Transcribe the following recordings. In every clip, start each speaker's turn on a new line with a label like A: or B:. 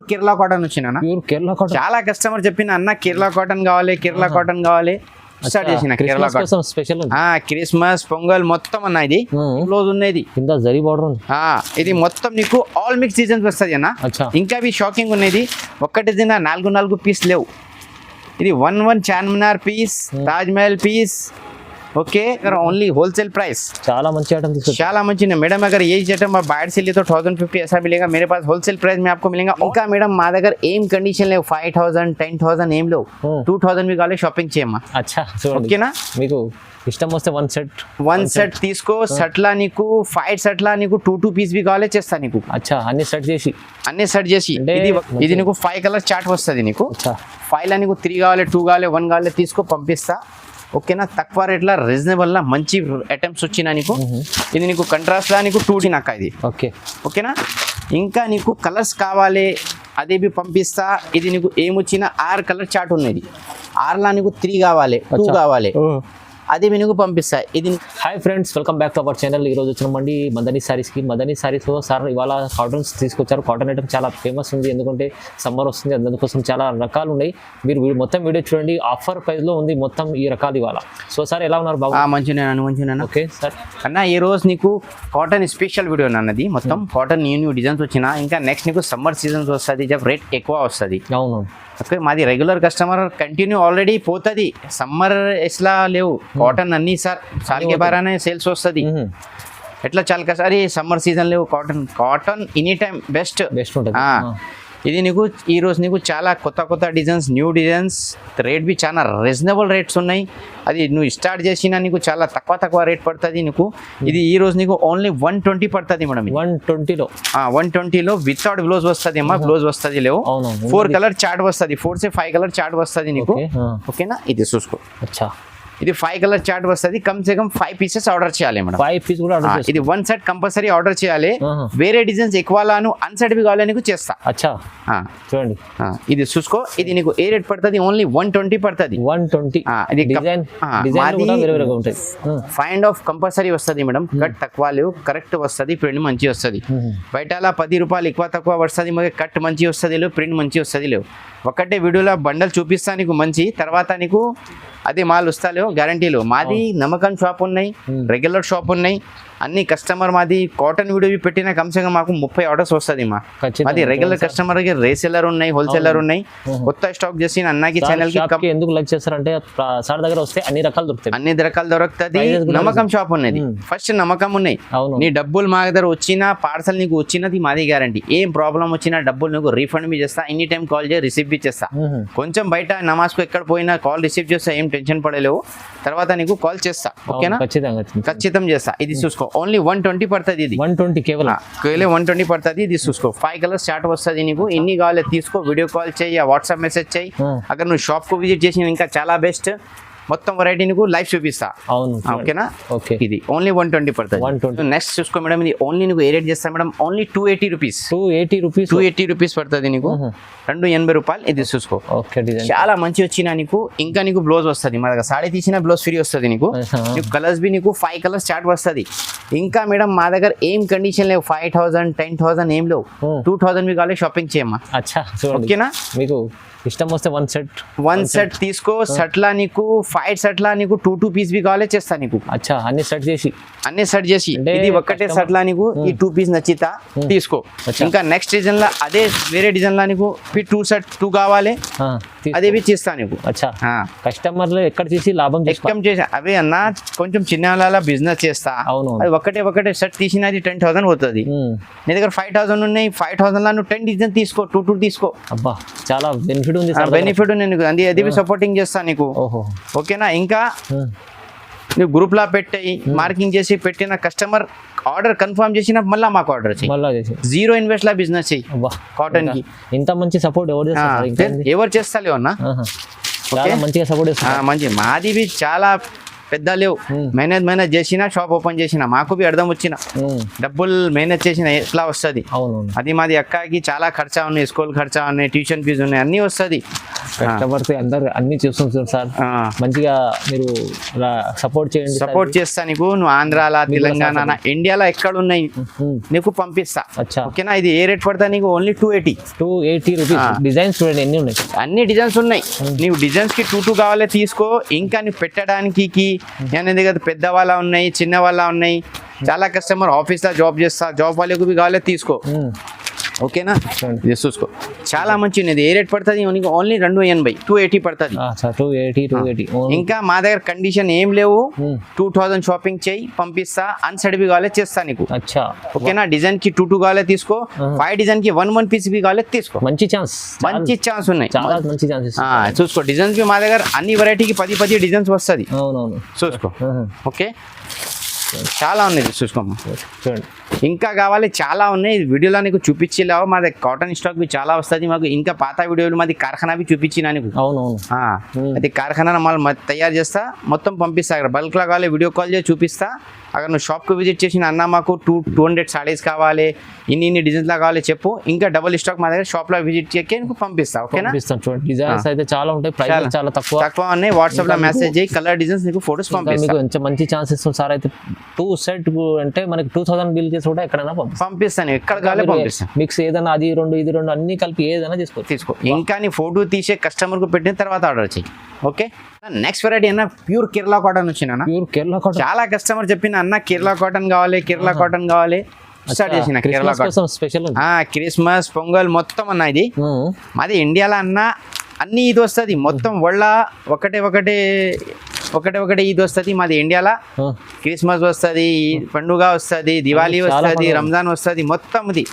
A: Kerala cotton వచ్చిన
B: pure Kerala cotton.
A: చాలా customer చెప్పిన అన్న కేరళ కాటన్ కావాలి, కేరళ కాటన్ కావాలి, స్టార్ట్ చేసిన Kerala cotton.
B: Special
A: Christmas pongal మొత్తం అన్న ఇది క్లోజ్ ఉన్నది
B: కింద జరీ బార్డర్ ఉంది.
A: ఇది మొత్తం నీకు ఆల్ మిక్స్ డిజైన్స్ వస్తుంది అన్న. ఇంకా ఇవి షాకింగ్ ఉన్నది, ఒక్కటి తిన్నా 4 పీస్ లేవు. ఇది 1 Charminar piece, Taj Mahal piece. Okay only wholesale price.
B: చాలా మంచి ఐటమ్ తీసుకొచ్చారు.
A: చాలా మంచి मैडम अगर ये आइटम आप बाहर से लिए तो 1050 ऐसा मिलेगा, मेरे पास होलसेल प्राइस में आपको मिलेगा. ఇంకా మేడం మా దగ్గర ఏం కండిషన్ లేవు, 5000 10,000 ఏం లేవు, 2000 మీకు కావాలి షాపింగ్ చేయమ్మా.
B: అచ్చా చూడండి,
A: ఓకేనా?
B: మీకు ఇష్టం వస్తే వన్ సెట్
A: తీసుకో. సట్లా నీకు 5 సెట్లా నీకు 2 పీస్ भी కావాలి చేస్తా నీకు.
B: అచ్చా అన్ని సెట్ చేసి
A: ఇది నీకు 5 కలర్ చార్ట్ వస్తుంది నీకు. 5 లా నీకు 3 కావాలి, 2 కావాలి, 1 కావాలి తీసుకో పంపిస్తా. ఓకేనా? తక్కువ రేట్లా రీజనబుల్ లా మంచి ఐటమ్స్ వచ్చినా నీకు. ఇది నీకు కంట్రాస్ట్ లా నీకు 2D నాక ఇది. ఓకేనా? ఇంకా నీకు కలర్స్ కావాలి అదే బి పంపిస్తా. ఇది నీకు ఏమొచ్చినా 6 కలర్ చార్ట్ ఉన్నది. 6 లా నీకు 3 కావాలి, 2 కావాలి, అది మీకు పంపిస్తా. ఇది
B: hi friends, welcome back to our channel. ఈరోజు వచ్చినామండి మదనీ సారీస్కి. మదనీ సారీస్లో సార్ ఇవాళ కాటన్స్ తీసుకొచ్చారు. కాటన్ ఐటమ్ చాలా ఫేమస్ ఉంది, ఎందుకంటే సమ్మర్ వస్తుంది, అందుకోసం చాలా రకాలు ఉన్నాయి. మీరు మొత్తం వీడియో చూడండి, ఆఫర్ ప్రైస్లో ఉంది మొత్తం ఈ రకాలు ఇవాళ. సో సార్ ఎలా ఉన్నారు? బాగా
A: మంచిగా.
B: ఓకే సార్
A: అన్న, ఈ రోజు నీకు కాటన్ స్పెషల్ వీడియో అన్నది. మొత్తం కాటన్ న్యూ డిజైన్స్ వచ్చినా. ఇంకా నెక్స్ట్ నీకు సమ్మర్ సీజన్స్ వస్తుంది, జబ్ రేట్ ఎక్కువ వస్తుంది.
B: అవును,
A: ఓకే. మాది రెగ్యులర్ కస్టమర్ కంటిన్యూ ఆల్రెడీ పోతుంది. సమ్మర్ ఎట్లా లేవు కాటన్ అన్ని సార్ సాల్కే బారానే సేల్స్ వస్తుంది. ఎట్లా చాలా కష్టం. అరే సమ్మర్ సీజన్ లేవు కాటన్ ఎనీ టైం బెస్ట్
B: ఉంటుంది.
A: ఇది నీకు ఈరోజు నీకు చాలా కొత్త డిజైన్స్, న్యూ డిజైన్స్, రేట్ బి చాలా రీజనబుల్ రేట్స్ ఉన్నాయి. అది నువ్వు స్టార్ట్ చేసినా నీకు చాలా తక్కువ రేట్ పడుతుంది నీకు. ఇది ఈ రోజు నీకు ఓన్లీ 120 పడుతుంది మేడం. 120లో వితౌట్ బ్లౌజ్ వస్తుంది అమ్మా. బ్లౌజ్ వస్తుంది లేవు. 4 కలర్ చార్ట్ వస్తుంది, 4 से 5 కలర్ చార్ట్ వస్తుంది నీకు. ఓకేనా? ఇది చూసుకో. ఇది 5 కలర్ చార్ట్ వస్తుంది. Come say come 5 pieces order చేయాలి మేడం.
B: 5 పీస్ కూడా ఆర్డర్.
A: ఇది 1 సెట్ కంపల్సరీ ఆర్డర్ చేయాలి. వేరే డిజైన్స్ ఎక్కువ లాను అన్సెట్ బి కావాలి నీకు చేస్తా.
B: అచ్చా చూడండి,
A: ఇది చూసుకో. ఇది నీకు ఏ రేట్ పడుతుంది? ఓన్లీ 120 పడుతుంది.
B: 120. ఇది డిజైన్ కూడా వేరేగా ఉంటుంది.
A: ఫైండ్ ఆఫ్ కంపల్సరీ వస్తుంది మేడం. కట్ తక్కువ లేవు, కరెక్ట్ వస్తుంది, ప్రింట్ మంచి వస్తుంది. బయట అలా 10 రూపాయలు ఎక్కువ తక్కువ వస్తుంది, మరి కట్ మంచి వస్తుంది లేవు, ప్రింట్ మంచి వస్తుంది లేవు. ఒకటే వీడియోలో బండల్ చూపిస్తా నీకు మంచి, తర్వాత నీకు అదే మాల్ వస్తాలేవు గ్యారంటీలు. మాది నమ్మకం షాప్ ఉన్నాయి, రెగ్యులర్ షాప్ ఉన్నాయి అన్ని. కస్టమర్ మాది కాటన్ వీడియో పెట్టినా కమ్సంగా మాకు 30 ఆర్డర్స్ వస్తుంది. మాది రెగ్యులర్ కస్టమర్ కి రీసెల్లర్ ఉన్నాయి, హోల్సేలర్ ఉన్నాయి. కొత్త స్టాక్ చేసి అన్నకి ఛానల్ కి
B: ఎందుకు లైక్ చేస్తారంటే సార్ దగ్గర వస్తే అన్ని రకాలు
A: దొరుకుతుంది. నమ్మకం షాప్ ఉన్నది. ఫస్ట్ నమ్మకం ఉన్నాయి. నీ డబ్బులు మా దగ్గర వచ్చినా, పార్సల్ నీకు వచ్చినది మాది గ్యారంటీ. ఏం ప్రాబ్లం వచ్చినా డబ్బులు నీకు రీఫండ్ బి చేస్తా. ఎనీ టైం కాల్ చేసి రిసీవ్ బి చేస్తా. కొంచెం బయట నమాజ్ కు ఎక్కడ పోయినా కాల్ రిసీవ్ చేస్తా, ఏం టెన్షన్ పడలేవు. తర్వాత నీకు కాల్ చేస్తా. ఓకేనా? ఖచ్చితం చేస్తా. ఇది చూసుకో, ఓన్లీ 120 పడుతుంది. ఇది
B: 120 కేవలం
A: 120 పడుతుంది. ఇది చూసుకో, 5 కలర్స్ చార్ట్ వస్తుంది నీకు. ఎన్ని కావాలి తీసుకో, వీడియో కాల్ చేయి, వాట్సాప్ మెసేజ్ చేయి. అక్కడ నువ్వు షాప్ కు విజిట్ చేసి ఇంకా చాలా బెస్ట్ మొత్తం వెరైటీ నీకు లైవ్ చూపిస్తా.
B: అవును,
A: ఓకేనా? ఇది ఓన్లీ 120 పడుతుంది. నెక్స్ట్ చూసుకో మేడం, ఇది ఓన్లీ నీకు ఏ రేట్ చేస్తా మేడం? Only 280 rupees. 280 రూపీస్ పడుతుంది నీకు. 280 రూపాయలు. ఇది చూసుకో, చాలా మంచి వచ్చినా నీకు. ఇంకా నీకు బ్లౌజ్ వస్తుంది మా దగ్గర. సాడీ తీసిన బ్లౌజ్ ఫ్రీ వస్తుంది నీకు. కలర్స్ బి నీకు 5 కలర్స్ చార్ట్ వస్తుంది. ఇంకా మేడం మా దగ్గర ఏం కండిషన్ లేవు, 5000 10,000 ఏం లేవు, 2000 మీ కావాలి షాపింగ్ చేయమ్మా. ఓకేనా?
B: మీకు ఇష్టం వస్తే వన్ సెట్
A: తీసుకో. సట్లా నీకు 5 సెట్లా నీకు 2 పీస్ బి కావాలి చేస్తా నీకు.
B: అచ్చా అన్ని సెట్ చేసి
A: ఇది ఒక్కటే సెట్లా నీకు ఈ 2 పీస్ నచ్చితా తీసుకో. ఇంకా నెక్స్ట్ డిజైన్ లా అదే వేరే డిజైన్ లా నీకు 2 కావాలి, అదే బి చేస్తా నీకు.
B: అచ్చా కస్టమర్లు ఎక్కడ చేసి లాభం
A: చేసా అవే అన్న. కొంచెం చిన్న బిజినెస్ చేస్తా.
B: అవును,
A: అది ఒకటే సెట్ తీసినది 10,000 పోతుంది. నీ దగ్గర 5,000 ఉన్నాయి, 5,000 లా నువ్వు 10 డిజైన్ తీసుకో, 2 తీసుకో.
B: అబ్బా చాలా బెనిఫిట్
A: నేను అది సపోర్టింగ్ చేస్తా నీకు. ఓకేనా? ఇంకా నువ్వు గ్రూప్ లా పెట్టాయి, మార్కింగ్ చేసి పెట్టిన కస్టమర్ ఆర్డర్ కన్ఫర్మ్ చేసిన మళ్ళీ మాకు ఆర్డర్ చేయి. 0 ఇన్వెస్ట్ లా బిజినెస్ చెయ్యి కాటన్ కి.
B: ఇంత మంచి సపోర్ట్
A: ఎవరు చేస్తలేవు అన్న.
B: మంచిగా సపోర్ట్
A: మంచి. మాది బి చాలా పెద్ద లేవు. మేనేజ్ చేసినా, షాప్ ఓపెన్ చేసిన మాకు బి అర్థం వచ్చిన డబ్బులు మేనేజ్ చేసిన ఎట్లా వస్తుంది. అది మాది అక్కకి చాలా ఖర్చా ఉన్నాయి, స్కూల్ ఖర్చా ఉన్నాయి, ట్యూషన్ ఫీజు ఉన్నాయి, అన్నీ వస్తుంది.
B: కస్టమర్స్ అందరు అన్ని చూస్తుంటారు సార్, మంచిగా మీరు సపోర్ట్ చేయండి.
A: సపోర్ట్ చేస్తా నీకు. నువ్వు ఆంధ్రాలో, తెలంగాణ, ఇండియాలో ఎక్కడ ఉన్నాయి నీకు పంపిస్తా.
B: అచ్చా,
A: ఓకేనా. ఇది ఏ రేట్ పడతా నీకు? Only 280
B: rupees. డిజైన్స్ చూడండి ఎన్ని ఉన్నాయి,
A: అన్ని డిజైన్స్ ఉన్నాయి. నీవు డిజైన్స్ కి 2 కావాలే తీసుకో. ఇంకా నీవు పెట్టడానికి అనేది కదా, పెద్ద వాళ్ళ ఉన్నాయి, చిన్న వాళ్ళ ఉన్నాయి. చాలా కస్టమర్ ఆఫీస్ లో జాబ్ చేస్తా, జాబ్ వాళ్ళకు కావాలే తీసుకో. ఓకేనా, ఇది చూసుకో. చాలా మంచి ఉన్నది. ఏ రేట్ పడుతుంది నీకు? ఓన్లీ 280, 280 పడుతుంది.
B: 280.
A: ఇంకా మా దగ్గర కండిషన్ ఏం లేవు. 2000 షాపింగ్ చేయి, పంపిస్తా. అన్సర్టిఫికేట్ కావాలే చేస్తా నీకు.
B: అచ్చా,
A: ఓకేనా. డిజైన్ కి 2 కావాలే తీసుకో. 5 డిజైన్ కి 1 పీస్ కావాలే తీసుకో.
B: మంచి ఛాన్స్
A: ఉన్నాయి,
B: చాలా మంచి ఛాన్సెస్.
A: చూసుకో. డిజైన్స్ మా దగ్గర అన్ని వెరైటీకి 10 డిజైన్స్ వస్తుంది.
B: అవునవును,
A: చూసుకో. ఓకే, చాలా ఉన్నాయి, చూసుకోమ్మా.
B: చూడండి,
A: ఇంకా కావాలి, చాలా ఉన్నాయి. వీడియోలో నీకు చూపించలేవు. మా దగ్గర కాటన్ స్టాక్ బి చాలా వస్తుంది మాకు. ఇంకా పాత వీడియోలు మాది కార్ఖానా బి చూపించిన నీకు.
B: అవునవును,
A: అది కార్ఖానా మళ్ళీ తయారు చేస్తా, మొత్తం పంపిస్తా. అక్కడ బల్క్లో కావాలి, వీడియో కాల్ చేసి చూపిస్తా. అక్కడ నువ్వు షాప్కి విజిట్ చేసిన అన్న మాకు 200 సారీస్ కావాలి, ఇన్ని డిజైన్స్లా కావాలి చెప్పు. ఇంకా డబుల్ స్టాక్ మా దగ్గర షాప్లో విజిట్ చేసి నీకు పంపిస్తా. ఓకేనా.
B: చూడండి, డిజైన్స్ అయితే చాలా ఉంటాయి, ప్రైస్ చాలా తక్కువ
A: ఉన్నాయి. వాట్సాప్లో మెసేజ్ చేయి, కలర్ డిజైన్స్ నీకు ఫోటోస్ పంపిస్తా.
B: మీకు మంచి ఛాన్స్ ఇస్తుంది సార్. అయితే 2 సెట్ అంటే మనకి 2000 బిల్ చేసి కూడా ఎక్కడైనా
A: పంపిస్తాను, ఎక్కడ కావాలి పంపిస్తాను.
B: మిక్స్ ఏదైనా అది 2 ఇది 2 అన్ని కలిపి ఏదైనా తీసుకో.
A: ఇంకా నీ ఫోటో తీసే కస్టమర్ కు పెట్టిన తర్వాత ఆర్డర్ చేయి. ఓకే. నెక్స్ట్ వెరైటీ అన్న ప్యూర్ కేరళ కాటన్ వచ్చిన.
B: ప్యూర్ కేరళ కాటన్ చాలా
A: కస్టమర్ చెప్పిన అన్న కేరళ కాటన్ కావాలి, కేరళ కాటన్ కావాలి. స్టార్ట్ చేసిన Kerala cotton
B: special.
A: Christmas, pongal మొత్తం అన్న ఇది మాది ఇండియాలో అన్న. అన్ని ఇది వస్తుంది మొత్తం ఒళ్ళ ఒకటే ఇది వస్తుంది మాది ఇండియాలో. క్రిస్మస్ వస్తుంది, పండుగ వస్తుంది, దివాళీ వస్తుంది, రంజాన్ వస్తుంది, మొత్తం ఇది.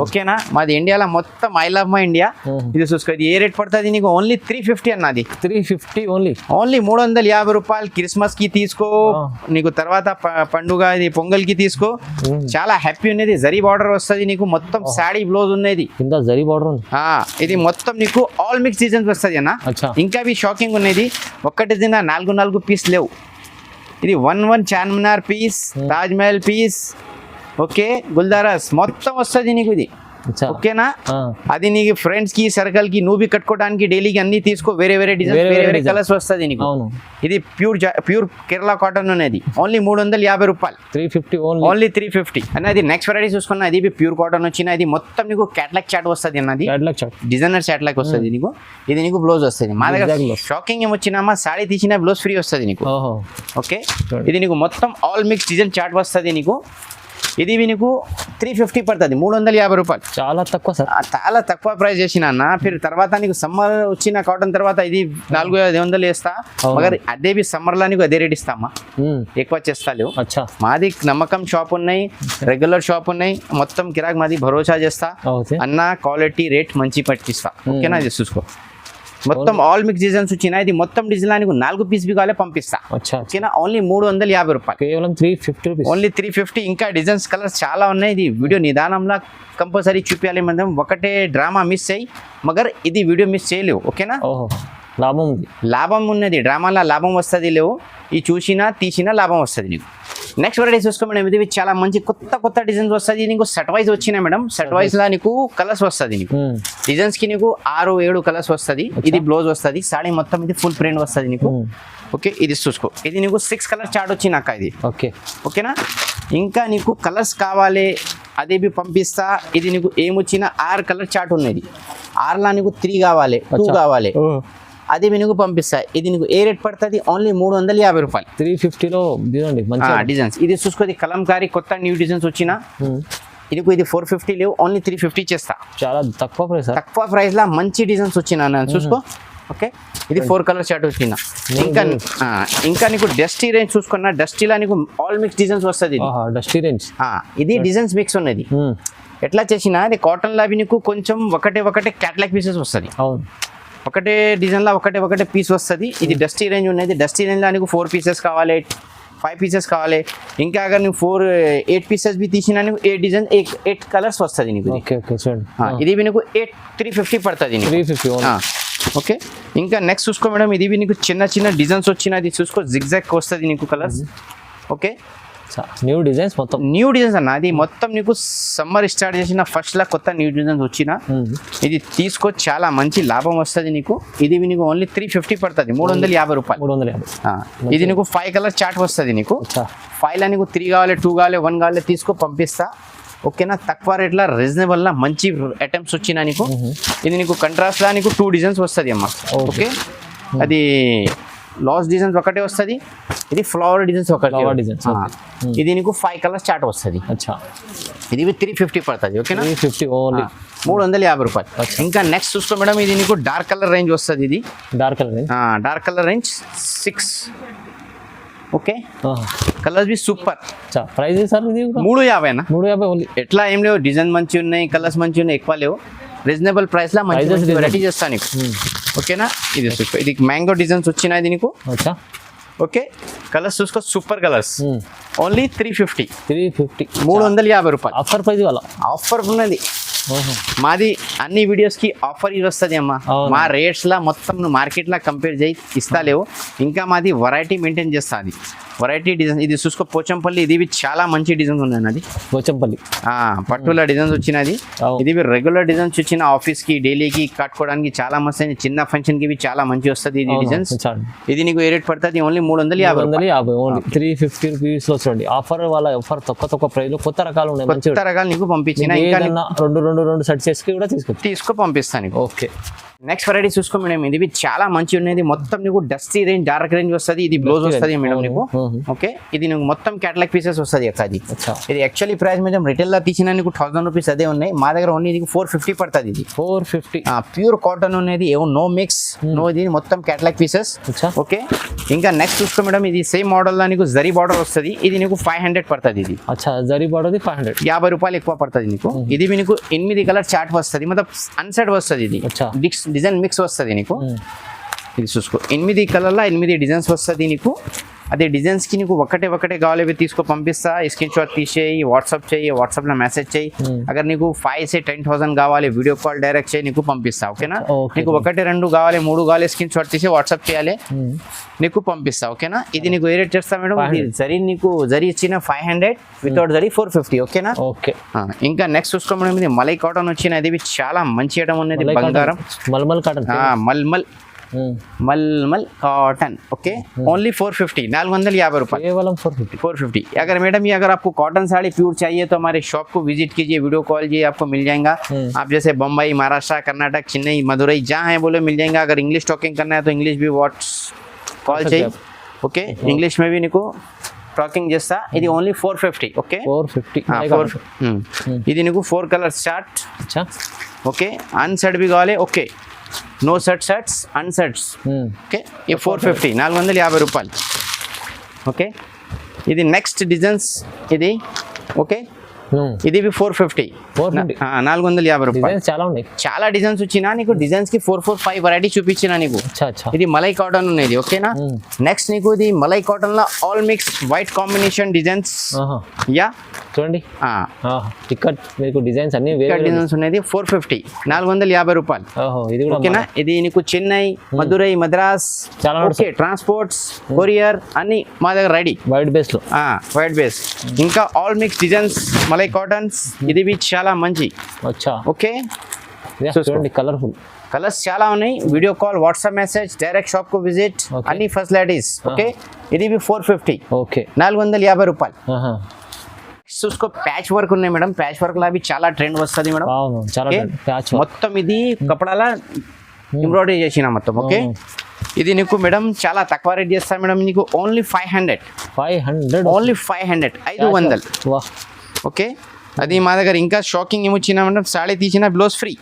A: ఓకేనా. మాది ఇండియాలో మొత్తం. I love my India. ఇది చూసుకో. ఇది ఏ రేట్ పడుతుంది నీకు? ఓన్లీ 350 అన్నది.
B: 350
A: ఓన్లీ 350 రూపాయలు. క్రిస్మస్ కి తీసుకో, నీకు తర్వాత పండుగ ఇది పొంగల్ కి తీసుకో. చాలా హ్యాపీ ఉన్నది. జరీ బార్డర్ వస్తుంది నీకు, మొత్తం సాడీ బ్లౌజ్ ఉన్నది.
B: జరీ బార్డర్
A: ఇది మొత్తం నీకు ఆల్ మిక్స్ డిజైన్స్ వస్తుంది అన్న. ఇంకా షాకింగ్ ఉన్నది. ఒక్కటి దిన 4 పీస్ లేవు. ఇది 1 Charminar piece, Taj Mahal piece, okay, గుల్దారాస్ మొత్తం వస్తుంది నీకు ఇది. ఓకేనా. అది నీకు ఫ్రెండ్స్ కి, సర్కిల్ కి, నువ్వు కట్టుకోవడానికి డైలీకి అన్ని తీసుకో. వేరే డిజైన్, వేరే కలర్స్ వస్తుంది నీకు. ఇది ప్యూర్ కేరళ కాటన్ అనేది. ఓన్లీ 350 రూపాయలు.
B: 350
A: ఓన్లీ 350 అన్నది. నెక్స్ట్ వెరైటీ చూసుకున్నా, ఇది ప్యూర్ కాటన్ వచ్చిన. ఇది మొత్తం నీకు క్యాట్లాగ్ చాట్ వస్తుంది అన్నది. డిజైనర్ చాట్లాగ్ వస్తుంది నీకు. ఇది నీకు బ్లౌజ్ వస్తుంది. మా దగ్గర షాకింగ్ ఏమొచ్చినామా, సాడీ తీసిన బ్లౌజ్ ఫ్రీ వస్తుంది నీకు. ఓకే. ఇది నీకు మొత్తం ఆల్ మిక్స్ డిజైన్ చాట్ వస్తుంది నీకు. ఇది నీకు 350 పడుతుంది. 350 రూపాయలు.
B: చాలా తక్కువ సార్,
A: చాలా తక్కువ ప్రైస్ చేసిన అన్న. ఫిర్ తర్వాత నీకు సమ్మర్ వచ్చిన కాటన్ తర్వాత ఇది 400-500 వేస్తా. మగర్ అదే సమ్మర్ లో నీకు అదే రేట్ ఇస్తామా, ఎక్కువ చేస్తాలేవు. మాది నమ్మకం షాప్ ఉన్నాయి, రెగ్యులర్ షాప్ ఉన్నాయి, మొత్తం కిరాక్ మాది భరోసా చేస్తా అన్న. క్వాలిటీ రేట్ మంచి పట్టిస్తా. ఓకేనా. ఇది చూసుకో. మొత్తం ఆల్ మిక్స్ డిజైన్స్ వచ్చినాయి. ఇది మొత్తం డిజైన్ 4 పీస్ కావాలి పంపిస్తా. ఓకేనా. ఓన్లీ 350 రూపాయలు.
B: కేవలం 350 రూపీస్.
A: ఓన్లీ 350. ఇంకా డిజైన్స్, కలర్స్ చాలా ఉన్నాయి. ఇది వీడియో నిదానంలో కంపల్సరీ చూపించాలి. మనం ఒకటే డ్రామా మిస్ అయ్యి, మగర్ ఇది వీడియో మిస్ చేయలేవు. ఓకేనా. లాభం ఉన్నది. డ్రామాలో లాభం వస్తుంది లేవు. ఈ చూసినా తీసినా లాభం వస్తుంది నీకు. నెక్స్ట్ వెరైటీ చూసుకో మేడం. ఇది చాలా మంచి కొత్త డిజైన్స్ వస్తుంది నీకు. సెట్ వైజ్ వచ్చినాయి మేడం. సెట్ వైజ్ లా నీకు కలర్స్ వస్తుంది నీకు. డిజైన్స్ కి నీకు 6-7 కలర్స్ వస్తుంది. ఇది బ్లౌజ్ వస్తుంది. సాడీ మొత్తం ఇది ఫుల్ ప్రింట్ వస్తుంది నీకు. ఓకే. ఇది చూసుకో. ఇది నీకు 6 కలర్ చార్ట్ వచ్చినాక ఇది. ఓకేనా. ఇంకా నీకు కలర్స్ కావాలి, అదే పంపిస్తా. ఇది నీకు ఏమొచ్చినా 6 కలర్ చార్ట్ ఉన్నది. 6లా నీకు 3 కావాలి, 2 కావాలి, అది మీకు పంపిస్తా. ఇది నీకు ఏ రేట్ పడుతుంది? ఓన్లీ 350 రూపాయలు.
B: 350లో
A: డిజైన్స్. ఇది చూసుకోది కలంకారీ కొత్త న్యూ డిజైన్స్ వచ్చిన. ఇది 450 లేవు, ఓన్లీ 350 చేస్తా.
B: చాలా తక్కువ
A: ప్రైస్ లా మంచి డిజైన్స్ వచ్చిన చూసుకో. ఓకే. ఇది 4 కలర్ షర్ట్ వచ్చిన. ఇంకా నీకు డస్టీ రేంజ్ చూసుకున్నా. డస్టీలా నీకు ఆల్ మిక్స్ డిజైన్స్ వస్తుంది.
B: డస్టీ రేంజ్
A: ఇది డిజైన్స్ మిక్స్ ఉన్నది. ఎట్లా చేసినా అది కాటన్ లావి నీకు కొంచెం ఒకటే క్యాట్లాగ్ పీసెస్ వస్తుంది. ఒకటే డిజైన్ లా ఒకటే పీస్ వస్తుంది. ఇది డస్టీ రేంజ్ ఉన్నది. డస్టీ రేంజ్ లో నీకు 4 పీసెస్ కావాలి, 5 పీసెస్ కావాలి. ఇంకా అगर నువ్వు 8 పీసెస్ బి తీసినా నీకు 8 డిజైన్ 8 కలర్స్ వస్తుంది నీకు. ఇది నీకు 350 పడుతుంది. 350. ఓకే. ఇంకా నెక్స్ట్ చూసుకో మేడం. ఇది నీకు చిన్న డిజైన్స్ వచ్చినది చూసుకో. జిగ్జాగ్ వస్తుంది నీకు కలర్స్. ఓకే.
B: అచ్చా న్యూ డిజైన్స్ మొత్తం
A: న్యూ డిజైన్స్ అన్న, అది మొత్తం నీకు సమ్మర్ స్టార్ట్ చేసిన ఫస్ట్ లా కొత్త న్యూ డిజైన్స్ వచ్చిన ఇది తీసుకో, చాలా మంచి లాభం వస్తుంది నీకు. ఇది నీకు ఓన్లీ 350 పడుతుంది, 350 రూపాయలు.
B: 350.
A: ఇది నీకు 5 కలర్ చార్ట్ వస్తుంది నీకు.
B: అచ్చా
A: 5 లా నీకు 3 కావాలి, 2 కావాలి, 1 కావాలి తీసుకో పంపిస్తా. ఓకేనా, తక్కువ రేట్లా రీజనబుల్లా మంచి ఐటమ్స్ వచ్చినా నీకు. ఇది నీకు కంట్రాస్ట్ లా నీకు 2 డిజైన్స్ వస్తుంది అమ్మా. ఓకే, అది లాస్ట్ డిజైన్స్ ఒకటే వస్తుంది, ఇది ఫ్లవర్ డిజైన్స్ ఒకటి. ఇది నీకు 5 కలర్స్ చార్ట్ వస్తుంది.
B: అచ్చా
A: ఇది 350 పడుతుంది. ఓకేనా,
B: 350 ఓన్లీ
A: 350 రూపాయలు. ఇంకా నెక్స్ట్ చూసుకో మేడం, ఇది నీకు డార్క్ కలర్ రేంజ్ వస్తుంది. ఇది dark colour range 6. Okay, colours be super.
B: Price sir ఇది
A: 350 అన్న.
B: 350 ఓన్లీ.
A: ఎట్లా ఏం లేవు, డిజైన్ మంచి ఉన్నాయి, కలర్స్ మంచి ఉన్నాయి, ఎక్కువ లేవు, రీజనబుల్ ప్రైస్ లా మంచి వెరైటీ చేస్తాను నీకు. ఓకేనా, ఇది సూపర్. ఇది మ్యాంగో డిజైన్స్ వచ్చినాయి ఇది నీకు.
B: అచ్చా
A: ఓకే, కలర్స్ చూసుకో, సూపర్ కలర్స్. ఓన్లీ 350. 350 రూపాయలు.
B: ఆఫర్ ప్రైస్ వాళ్ళ
A: ఆఫర్ ఉన్నది. మాది అన్ని వీడియోస్ కి ఆఫర్ ఇది వస్తుంది అమ్మా. మా రేట్స్ లా మొత్తం నువ్వు మార్కెట్ లా కంపేర్ చేయి ఇస్తాలేవు. ఇంకా మాది వెరైటీ మెయింటైన్ చేస్తా, అది వెరైటీ డిజైన్. ఇది చూసుకో పోచంపల్లి, ఇది చాలా మంచి డిజైన్స్ ఉన్నాయి. అది
B: పోచంపల్లి
A: పట్టుల డిజైన్స్ వచ్చినది. ఇది రెగ్యులర్ డిజైన్స్ వచ్చిన ఆఫీస్ కి డైలీకి కట్టుకోవడానికి చాలా మస్తు, చిన్న ఫంక్షన్ కి చాలా మంచి వస్తుంది ఇది డిజైన్స్. ఇది నీకు ఏ రేట్ పడుతుంది, ఓన్లీ 350.
B: ఓన్లీ 350 రూపీస్ లో చూడండి. ఆఫర్ వాళ్ళ ఆఫర్ తక్కువ ప్రైస్ లో కొత్త రకాలు ఉన్నాయి.
A: కొత్త రకాలు నీకు పంపించిన, ఇంకా
B: రెండు సెట్స్ కూడా తీసుకో
A: పంపిస్తాను.
B: ఓకే,
A: నెక్స్ట్ వెరైటీ చూసుకో మేడం, ఇది చాలా మంచి ఉన్నది. మొత్తం నీకు డస్టీ రేంజ్, డార్క్ రేంజ్ వస్తుంది. ఇది బ్లౌజ్ వస్తుంది మేడం నీకు. ఓకే, ఇది నీకు మొత్తం క్యాటలాగ్ పీసెస్ వస్తుంది అక్క. అది ఇది యాక్చువల్లీ ప్రైస్ మేడం రిటైల్ లా తీసిన నీకు 1000 రూపీస్ అదే ఉన్నాయి. మా దగ్గర ఓన్లీ ఇది 450 పడుతుంది. ఇది
B: 450
A: ప్యూర్ కాటన్ ఉన్నది, ఏమో నో మిక్స్ నో. ఇది మొత్తం క్యాటలాగ్ పీసెస్. ఓకే, ఇంకా నెక్స్ట్ చూసుకో మేడం, ఇది సేమ్ మోడల్ లా నీకు జరీ బార్డర్ వస్తుంది. ఇది నీకు 500 పడుతుంది. ఇది
B: జరీ బార్డర్ 500,
A: 50 రూపాయలు ఎక్కువ పడుతుంది నీకు. ఇది నీకు 8 కలర్ చార్ట్ వస్తుంది, మొత్తం అన్సెట్ వస్తుంది. ఇది డిజైన్ మిక్స్ వస్తుంది నీకు. ఇది చూసుకో, 8 కలర్లా 8 డిజైన్స్ వస్తుంది నీకు. అదే డిజైన్స్కి నీకు ఒకటే కావాలి తీసుకో పంపిస్తా. స్క్రీన్ షాట్ తీసేయి, వాట్సాప్ చేయి, వాట్సాప్లో మెసేజ్ చేయి. అगर నీకు 5 से 10,000 కావాలి, వీడియో కాల్ డైరెక్ట్ చేయి, నీకు పంపిస్తా. ఓకేనా, నీకు 1, 2 కావాలి, 3 కావాలి, స్క్రీన్ షాట్ తీసి వాట్సాప్ చేయాలి, నీకు పంపిస్తా. ఓకేనా, ఇది నీకు ఏ రేట్ చేస్తా మేడం, జరీ నీకు జరీ ఇచ్చిన 500, వితౌట్ జరీ 450. ఓకేనా.
B: ఓకే,
A: ఇంకా నెక్స్ట్ చూసుకో మేడం, ఇది మలై కాటన్ వచ్చిన, ఇది చాలా మంచి ఐటమ్ ఉన్నది. బంగారం
B: మల్మల్ కాటన్,
A: మల్మల్ కాటन. ओके, ओनली 450, 450 रुपए,
B: केवल 450.
A: अगर मैडम ये अगर आपको कॉटन साड़ी प्योर चाहिए तो हमारे शॉप को विजिट कीजिए, वीडियो कॉल कीजिए, आपको मिल जाएगा. आप जैसे बम्बई, महाराष्ट्र, कर्नाटक, चेन्नई, मदुरई जहाँ है बोले मिल जाएगा. अगर इंग्लिश टॉकिंग करना है तो इंग्लिश भी व्हाट्स कॉल चाहिए. ओके, इंग्लिश में भी నీకు టాకింగ్ చేస్తా. ఇది ఓన్లీ 450. ఓకే, 450. ఇది నీకు 4 కలర్స్ చార్ట్. ఓకే, అన్సెట్ भी కావాలి. Okay, no sets unsets. Okay, ఈ 450, 450 రూపాయలు. ఓకే, ఇది నెక్స్ట్ డిజైన్స్. ఇది ఓకే, ఇది 450, 450 రూపాయలు.
B: చాలా ఉన్నాయి,
A: చాలా డిజైన్స్ వచ్చినా నీకు. డిజైన్స్ కి 4, 4, 5 వెరైటీ చూపించిన నీకు. ఇది మలై కాటన్ ఉన్నది. ఓకేనా, నెక్స్ట్ నీకు ఇది మలై కాటన్ లో all mix white combination designs. Yeah
B: చూడండి, ఇక్కడ మీకు డిజైన్స్ అన్ని వేరే
A: డిజైన్స్ ఉన్నది. 450, 450 రూపాయలు. ఓకేనా, ఇది నీకు చెన్నై, మదురై, మద్రాస్
B: చాలా.
A: ఓకే, ట్రాన్స్పోర్ట్స్, కొరియర్ అన్ని మా దగ్గర రెడీ,
B: వైట్ బేస్ లో.
A: White base. ఇంకా ఆల్ మిక్స్ డిజైన్స్ మలై కాటన్స్. ఇది చాలా మంచి. ఓకే,
B: చూడండి, కలర్ఫుల్
A: కలర్స్ చాలా ఉన్నాయి. Video call, WhatsApp message, direct shop కు విజిట్, అన్ని ఫెసిలిటీస్. ఓకే, ఇది 450.
B: ఓకే,
A: 450 రూపాయలు. చూసుకో, ప్యాచ్ వర్క్ ఉన్నాయి మేడం. ప్యాచ్ వర్క్ లా చాలా ట్రెండ్ వస్తుంది మేడం. మొత్తం ఇది కపడాలా ఎంబ్రాయిడరీ చేసిన మొత్తం. ఓకే, ఇది నీకు మేడం చాలా తక్కువ రేట్ చేస్తాను మేడం. నీకు ఓన్లీ 500, ఓన్లీ 500, 500. ఓకే, అది మా దగ్గర ఇంకా షాకింగ్ ఏమొచ్చినా మేడం, సాడీ తీసిన బ్లౌజ్ ఫ్రీ.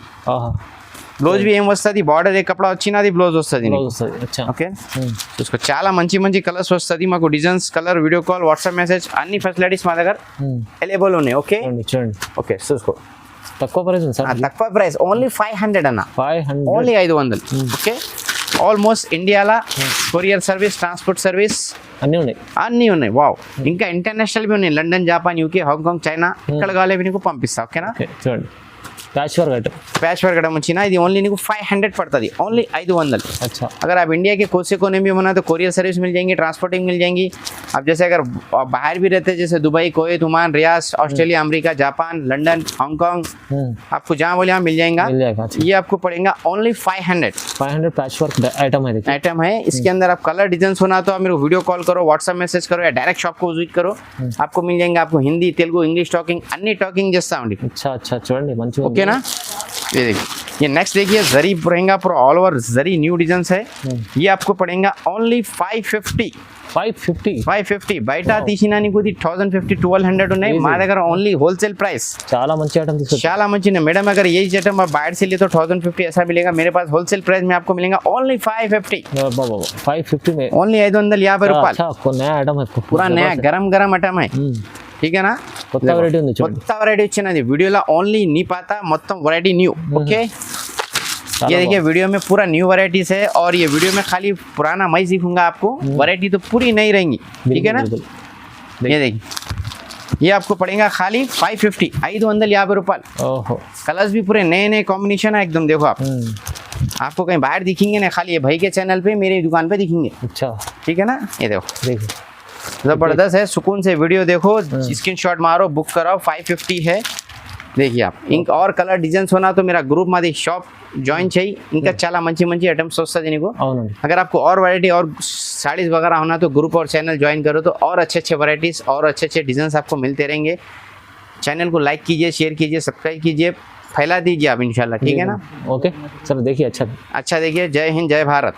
A: బ్లౌజ్ भी ఏం వస్తుంది, బార్డర్ ఏ కపడా వచ్చినా అది బ్లౌజ్ వస్తుంది. ఓకే, చూసుకో, చాలా మంచి కలర్స్ వస్తుంది మాకు. Designs, colour, video call, WhatsApp message అన్ని ఫెసిలిటీస్ మా దగ్గర అవైలబుల్ ఉన్నాయి. ఓకే, చూడండి. ఓకే, చూసుకో,
B: తక్కువ ప్రైస్,
A: తక్కువ ప్రైస్, ఓన్లీ 500 అన్న. ఓన్లీ 500. ఓకే, ఆల్మోస్ట్ ఇండియాలో కొరియర్ సర్వీస్, ట్రాన్స్పోర్ట్ సర్వీస్ అన్నీ ఉన్నాయి. వావ్, ఇంకా ఇంటర్నేషనల్ బి ఉన్నాయి. London, Japan, UK, Hong Kong, China, ఇక్కడ కావాలి నీకు పంపిస్తా. ఓకేనా,
B: చూడండి, patch work item.
A: Patch work item వచ్చినా ఇది ఓన్లీ నీకు 500 పడుతుంది, ఓన్ली 500.
B: अच्छा
A: अगर आप इंडिया के कोने से कोने भी बना तो कोरियर सर्विस मिल जाएंगी, ट्रांसपोर्टिंग मिल जाएंगी. आप जैसे अगर बाहर भी रहते हैं जैसे Dubai, Kuwait, Oman, Riyadh, Australia, America, Japan, London, Hong Kong, आपको जहाँ बोले यहाँ मिल जाएगा.
B: मिल जाएगा. अच्छा
A: ये आपको पड़ेगा ओनली 500
B: पैच वर्क आइटम है. देखिए
A: आइटम है. इसके अंदर आप कलर डिजाइन होना तो आप मेरे को वीडियो कॉल करो, व्हाट्सएप मैसेज करो या डायरेक्ट शॉप को विजिट करो, आपको मिल जाएंगे. आपको हिंदी, तेलुगु, इंग्लिश टॉकिंग अन्नी टॉकिंग जैसा ఉండి.
B: अच्छा अच्छा చూడండి మంచిగా ఉంది.
A: ओके ना. ये देखिए, ये नेक्स्ट देखिए जरी रहेगा पूरा ऑल ओवर जरी न्यू डिजाइन है. ये आपको पड़ेगा ओनली 550. 550 బయట తీసినా నీకు 1050 1200 ఉన్నాయి. మా దగ్గర ఓన్లీ హోलसेल प्राइस.
B: చాలా మంచి ఐటమ్ తీసుకొచ్చారు.
A: చాలా మంచి है मैडम. अगर यही आइटम आप बाहर से लिए तो 1050 ऐसा मिलेगा, मेरे पास होलसेल प्राइस में आपको मिलेगा ओनली 550.
B: बाबा 550 में
A: ओनली 550 రూపాయలు.
B: अच्छा कोई नया आइटम है
A: पूरा नया गरम गरम आइटम है. ठीक है ना.
B: కొత్త వెరైటీ ఉంది చూడండి.
A: కొత్త వెరైటీ వచ్చినది వీడియోలో ఓన్లీ నీ పాత మొత్తం వెరైటీ న్యూ. ओके ये देखिए वीडियो में पूरा न्यू वैरायटीज है और ये वीडियो में खाली पुराना मैं दिखूंगा आपको, वैरायटी तो पूरी नहीं रहेंगी. ठीक है ना. ये देखिए ये आपको पड़ेगा खाली 550 550 రూపాయలు.
B: ओहो
A: कलर्स भी पूरे नए नए कॉम्बिनेशन है एकदम. देखो आप आपको कहीं बाहर दिखेंगे ना, खाली ये भाई के चैनल पे मेरी दुकान पे दिखेंगे.
B: अच्छा
A: ठीक है ना. ये देखो
B: देखिए
A: जबरदस्त है. सुकून से वीडियो देखो, स्क्रीनशॉट मारो, बुक कराओ. 550 है. देखिए आप इंक और कलर डिजाइन होना तो मेरा ग्रुप मादी शॉप జాయిన్ చేయి. ఇంకా చాలా మంచి మంచి ఐటమ్స్ వస్తుంది నీకు.
B: అవునండి.
A: अगर आपको और वैरायटी और साड़ीज वगैरह होना तो ग्रुप और चैनल ज्वाइन करो तो और अच्छे अच्छे वैरायटीज और अच्छे अच्छे डिजाइन आपको मिलते रहेंगे. चैनल को लाइक कीजिए, शेयर कीजिए, सब्सक्राइब कीजिए, फैला दीजिए आप इंशाल्लाह. ठीक है ना.
B: ओके चलो देखिए. अच्छा
A: अच्छा देखिए. जय हिंद, जय भारत.